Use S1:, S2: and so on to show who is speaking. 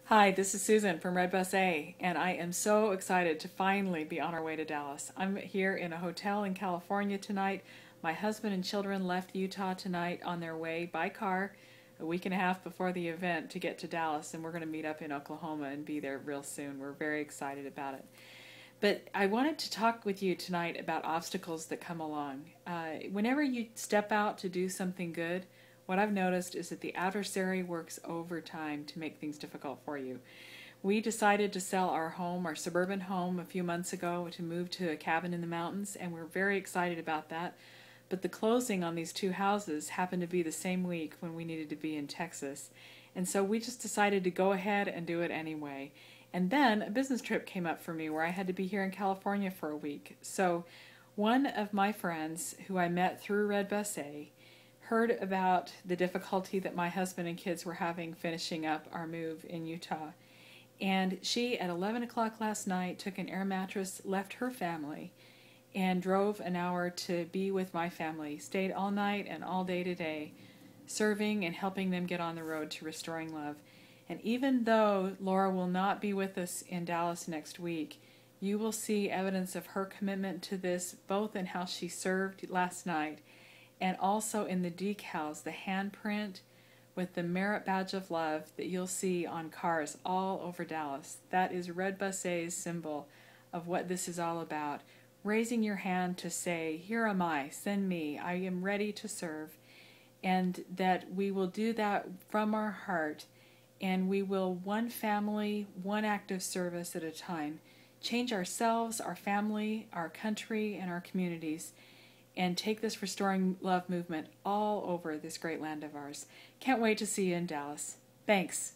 S1: Hi, this is Susan from Red Bus A, and I am so excited to finally be on our way to Dallas. I'm here in a hotel in California tonight. My husband and children left Utah tonight on their way by car a week and a half before the event to get to Dallas, and we're going to meet up in Oklahoma and be there real soon. We're very excited about it. But I wanted to talk with you tonight about obstacles that come along. Whenever you step out to do something good, what I've noticed is that the adversary works overtime to make things difficult for you. We decided to sell our home, our suburban home, a few months ago to move to a cabin in the mountains, and we're very excited about that. But the closing on these two houses happened to be the same week when we needed to be in Texas. And so we just decided to go ahead and do it anyway. And then a business trip came up for me where I had to be here in California for a week. So one of my friends who I met through Red Bus A heard about the difficulty that my husband and kids were having finishing up our move in Utah. And she, at 11 o'clock last night, took an air mattress, left her family, and drove an hour to be with my family, stayed all night and all day today, serving and helping them get on the road to restoring love. And even though Laura will not be with us in Dallas next week, you will see evidence of her commitment to this, both in how she served last night and also in the decals, the handprint with the merit badge of love that you'll see on cars all over Dallas. That is Red Bus A's symbol of what this is all about. Raising your hand to say, here am I, send me, I am ready to serve. And that we will do that from our heart, and we will, one family, one act of service at a time, change ourselves, our family, our country, and our communities, and take this Restoring Love movement all over this great land of ours. Can't wait to see you in Dallas. Thanks.